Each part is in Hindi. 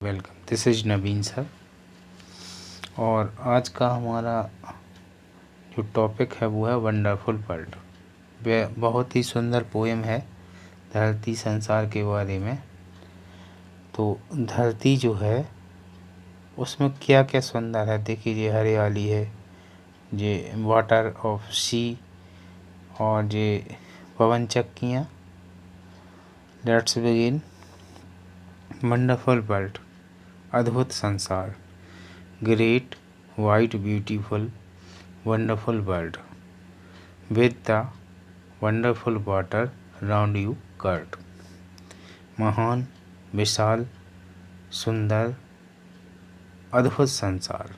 Welcome, this is Naveen sir. और आज का हमारा जो टॉपिक है वो है वंडरफुल वर्ल्ड। वह बहुत ही सुंदर पोएम है धरती संसार के बारे में। तो धरती जो है उसमें क्या क्या सुंदर है, देखिए ये हरियाली है, ये वाटर ऑफ सी, और ये पवन चक्कियाँ। Let's begin. वंडरफुल वर्ल्ड, अद्भुत संसार। Great white beautiful wonderful world with the wonderful water round you curved। महान, विशाल, सुंदर, अद्भुत संसार।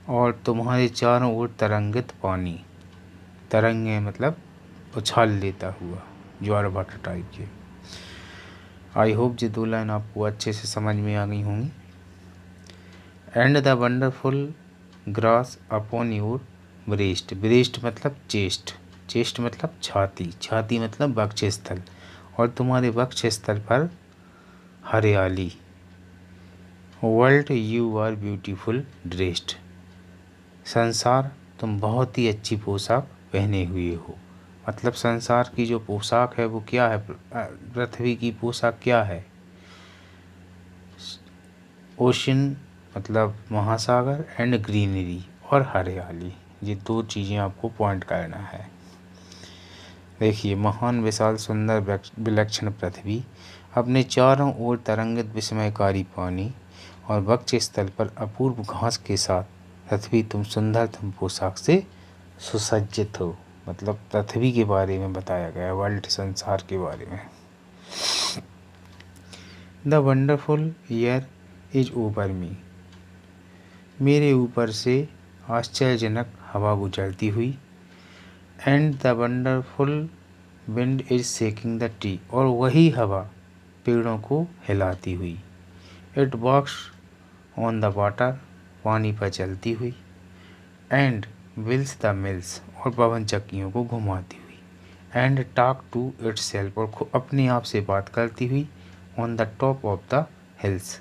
और तुम्हारे चारों ओर तरंगित पानी। तरंगे मतलब उछाल लेता हुआ, ज्वार भाटा टाइप के। आई होप ये दो लाइन आपको अच्छे से समझ में आ गई होंगी। And the wonderful grass upon your breast. Breast मतलब चेस्ट, चेस्ट मतलब छाती, छाती मतलब वक्षस्थल, और तुम्हारे वक्षस्थल पर हरियाली। World you are beautiful dressed. संसार, तुम बहुत ही अच्छी पोशाक पहने हुए हो। मतलब संसार की जो पोशाक है वो क्या है, पृथ्वी की पोशाक क्या है? ओशन मतलब महासागर, एंड ग्रीनरी और हरियाली। ये दो चीज़ें आपको पॉइंट करना है। देखिए, महान, विशाल, सुंदर, विलक्षण पृथ्वी, अपने चारों ओर तरंगित विस्मयकारी पानी, और वक्षस्थल पर अपूर्व घास के साथ पृथ्वी, तुम सुंदरतम पोशाक से सुसज्जित हो। मतलब पृथ्वी के बारे में बताया गया, वर्ल्ड संसार के बारे में। The wonderful air is over me. मेरे ऊपर से आश्चर्यजनक हवा गुजरती हुई। And the wonderful wind is shaking the tree, और वही हवा पेड़ों को हिलाती हुई। It walks on the water, पानी पर चलती हुई। एंड विल्स द मिल्स, और पवन चक्कियों को घुमाती हुई। And talk to itself, और अपने आप से बात करती हुई। On the top of the hills,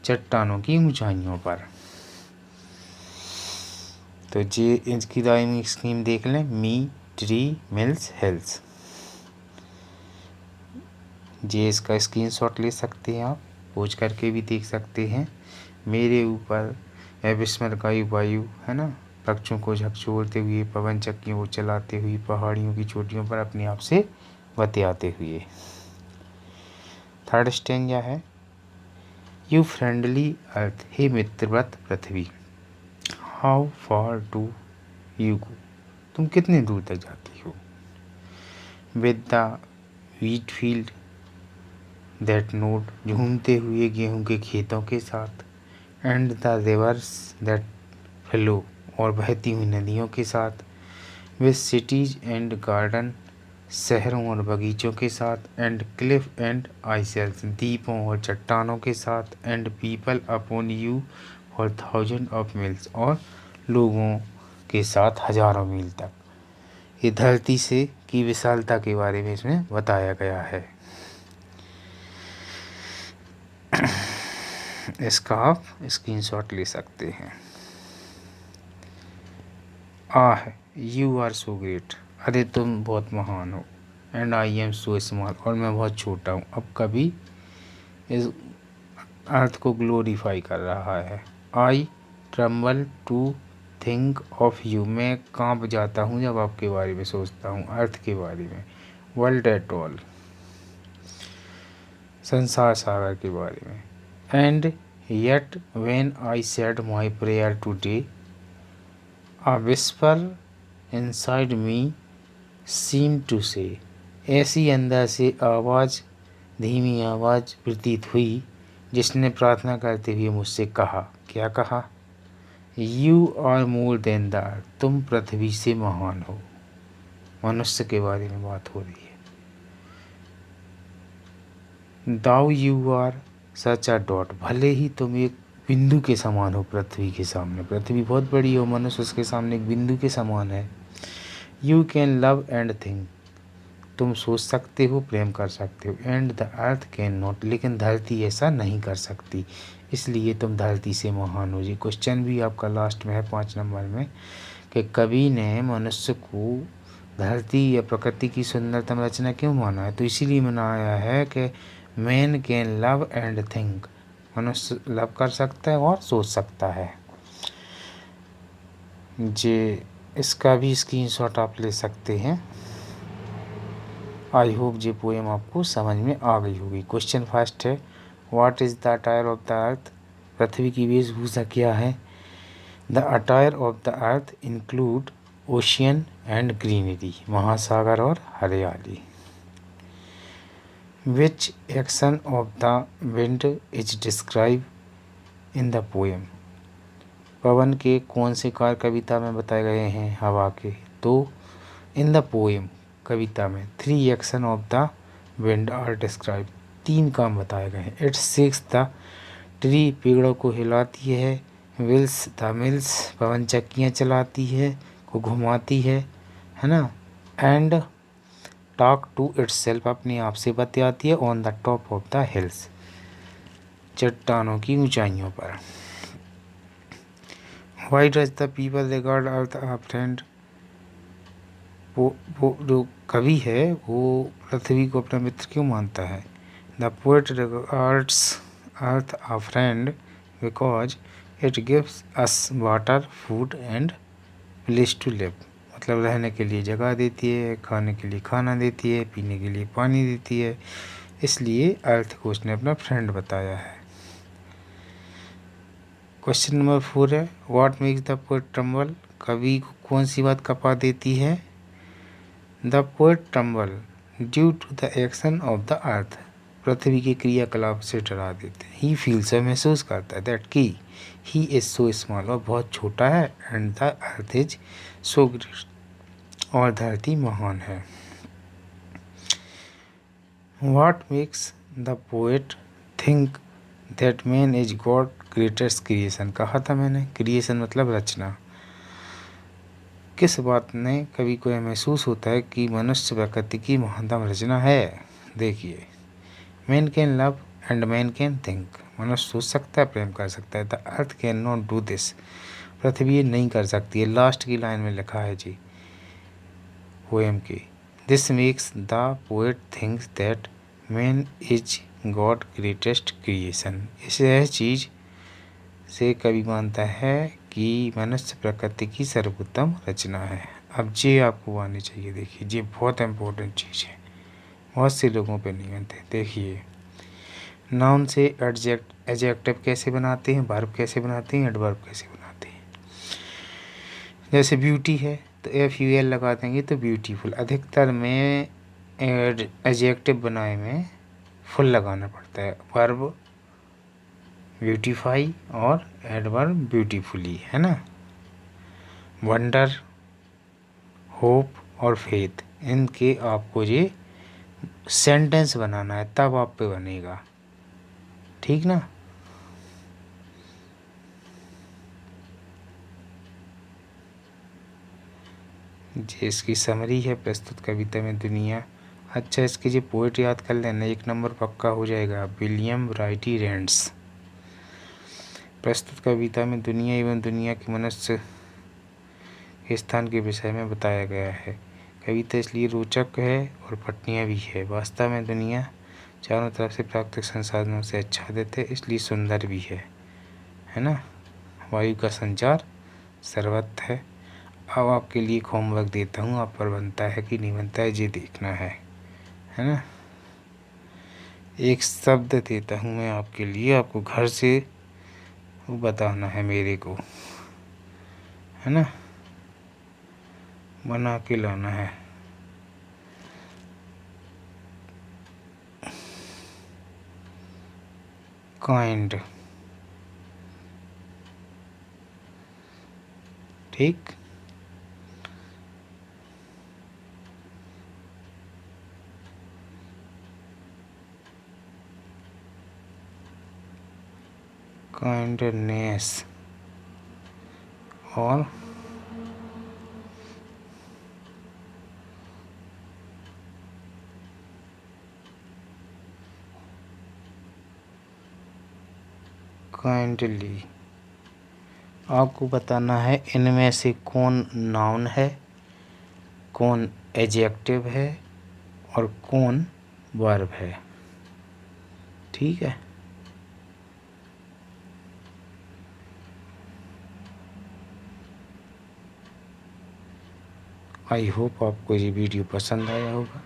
चट्टानों की ऊंचाइयों पर। तो ये इसकी राइमिंग स्कीम देख लें। मी, ट्री, मिल्स, हिल्स। ये इसका स्क्रीनशॉट ले सकते हैं आप, पूछ करके भी देख सकते हैं। मेरे ऊपर अविस्मरणीय वायु है ना, पक्षियों को झकझोरते हुए, पवन चक्कियों को चलाते हुए, पहाड़ियों की चोटियों पर अपने आप से बतियाते हुए। थर्ड स्टेंजा है। यू फ्रेंडली अर्थ, हे मित्रवत पृथ्वी। How far do you go, तुम कितने दूर तक जाती हो। With the wheat field that nod, झूमते हुए गेहूं के खेतों के साथ। And the rivers that flow, और बहती हुई नदियों के साथ। विद सिटीज एंड गार्डन, शहरों और बगीचों के साथ। एंड क्लिफ एंड आइसल्स, द्वीपों और चट्टानों के साथ। And people upon you for thousand of meals, और लोगों के साथ हजारों मील तक। ये धरती से की विशालता के बारे में इसमें बताया गया है। इसका आप स्क्रीनशॉट ले सकते हैं। यू आर सो ग्रेट, अरे तुम बहुत महान हो। And I am so small, और मैं बहुत छोटा हूँ। अब कभी इस अर्थ को ग्लोरीफाई कर रहा है। I tremble to think of you, मैं कांप जाता हूँ जब आपके बारे में सोचता हूँ, अर्थ के बारे में। वर्ल्ड एट ऑल, संसार सागर के बारे में। And yet when I said my prayer today, a whisper inside me seem to say, ऐसी अंदर से आवाज़, धीमी आवाज़ प्रतीत हुई, जिसने प्रार्थना करते हुए मुझसे कहा। क्या कहा? You are more than the earth, तुम पृथ्वी से महान हो। मनुष्य के बारे में बात हो रही है। Though you are such a dot, भले ही तुम एक बिंदु के समान हो पृथ्वी के सामने। पृथ्वी बहुत बड़ी हो, मनुष्य उसके सामने एक बिंदु के समान है। You can love and think, तुम सोच सकते हो, प्रेम कर सकते हो। And the earth can not, लेकिन धरती ऐसा नहीं कर सकती, इसलिए तुम धरती से महान हो। जी क्वेश्चन भी आपका लास्ट में है 5 नंबर में, कि कवि ने मनुष्य को धरती या प्रकृति की सुंदरतम रचना क्यों माना है? तो इसीलिए मनाया है कि man can love and think, मनुष्य लव कर सकता है और सोच सकता है। जी इसका भी स्क्रीनशॉट आप ले सकते हैं। आई होप ये पोएम आपको समझ में आ गई होगी। क्वेश्चन फर्स्ट है, what is the attire of the earth? पृथ्वी की वेशभूषा क्या है? The attire of the earth include ocean and greenery, महासागर और हरियाली। Which action of the wind is describe in the poem? पवन के कौन से कार्य कविता में बताए गए हैं? हवा के। तो इन द पोएम, कविता में 3 action of the wind are describe, 3 काम बताए गए हैं। इट्स सिक्स द ट्री, पेड़ों को हिलाती है। व्हील्स द मिल्स, पवन चक्कियाँ चलाती है, को घुमाती है ना। And talk to itself, अपने आप से बतियाती है। On the top of the hills, चट्टानों की ऊंचाइयों पर। Why does the people regard earth a friend? वो जो कवि है वो पृथ्वी को अपना मित्र क्यों मानता है? The poet regards earth a friend because it gives us water, food and place to live, मतलब रहने के लिए जगह देती है, खाने के लिए खाना देती है, पीने के लिए पानी देती है, इसलिए अर्थ को उसने अपना फ्रेंड बताया है। क्वेश्चन नंबर 4 है, what makes the poet tremble? कवि को कौन सी बात कपा देती है? The poet tremble due to the action of the earth, पृथ्वी के क्रियाकलाप से डरा देते हैं। ही फील्स, महसूस करता है, दैट की ही इज सो स्मॉल, और बहुत छोटा है। And the earth is so great, और धरती महान है। What makes the poet think that man is God greatest creation? कहा था मैंने, क्रिएशन मतलब रचना। किस बात ने कवि को यह महसूस होता है कि मनुष्य प्रकृति की महानतम रचना है? देखिए, man can love and man can think, मनुष्य सोच सकता है, प्रेम कर सकता है। The earth can not do this, पृथ्वी ये नहीं कर सकती है। लास्ट की लाइन में लिखा है जी पोएम की, this makes the poet thinks that man is God greatest creation, इस चीज़ से कवि मानता है कि मनुष्य प्रकृति की सर्वोत्तम रचना है। अब ये आपको आनी चाहिए। देखिए ये बहुत इम्पोर्टेंट चीज़ है, बहुत से लोगों पे नहीं बनते। देखिए, नाउन से एडजेक्टिव कैसे बनाते हैं, वर्ब कैसे बनाते हैं, एडवर्ब कैसे बनाते हैं। जैसे ब्यूटी है तो FUL लगा देंगे तो ब्यूटीफुल। अधिकतर में एडजेक्टिव बनाए में फुल लगाना पड़ता है। वर्ब ब्यूटीफाई और एडवर्ब ब्यूटीफुली, है ना। वंडर, होप और फेथ, इनके आपको ये सेंटेंस बनाना है, तब आप पे बनेगा, ठीक ना। ये इसकी समरी है, प्रस्तुत कविता में दुनिया। अच्छा, इसके जो पोएट याद कर लेना, 1 नंबर पक्का हो जाएगा, विलियम राइटी रेंड्स। प्रस्तुत कविता में दुनिया एवं दुनिया के मनुष्य के स्थान के विषय में बताया गया है। कविता इसलिए रोचक है और पठनीय भी है। वास्तव में दुनिया चारों तरफ से प्राकृतिक संसाधनों से आच्छादित है, इसलिए सुंदर भी है ना। वायु का संचार सर्वत्र है। अब आपके लिए होमवर्क देता हूँ, आप पर बनता है कि नहीं बनता है ये देखना है ना। एक शब्द देता हूँ मैं आपके लिए, आपको घर से बताना है मेरे को, है ना, बना के लाना है। काइंड, ठीक। काइंडनेस और काइंडली। आपको बताना है इनमें से कौन नाउन है, कौन एडजेक्टिव है और कौन वर्ब है। ठीक है। आई होप आपको ये वीडियो पसंद आया होगा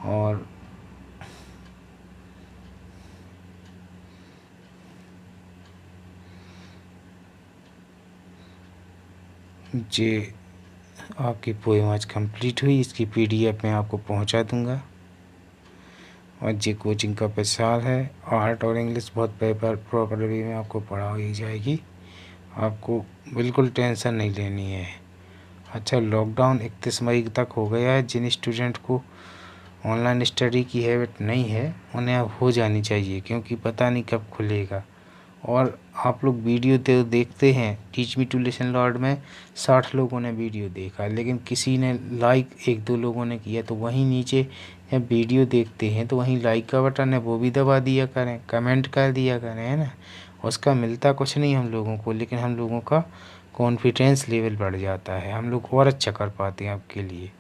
और ये आपकी पोएम आज कंप्लीट हुई। इसकी पीडीएफ मैं आपको पहुंचा दूंगा। और ये कोचिंग का पैसा है। आर्ट और इंग्लिश बहुत पेपर प्रॉपर वे में आपको पढ़ाई जाएगी। आपको बिल्कुल टेंशन नहीं लेनी है। अच्छा, लॉकडाउन 31 मई तक हो गया है। जिन स्टूडेंट को ऑनलाइन स्टडी की हैबिट नहीं है उन्हें अब हो जानी चाहिए, क्योंकि पता नहीं कब खुलेगा। और आप लोग वीडियो तो देखते हैं। Teach me to listen Lord में 60 लोगों ने वीडियो देखा, लेकिन किसी ने लाइक 1-2 लोगों ने किया। तो वहीं नीचे जब वीडियो देखते हैं तो वहीं लाइक का बटन है, वो भी दबा दिया करें, कमेंट कर दिया करें, है ना। उसका मिलता कुछ नहीं हम लोगों को, लेकिन हम लोगों का कॉन्फिडेंस लेवल बढ़ जाता है, हम लोग और अच्छा कर पाते हैं आपके लिए।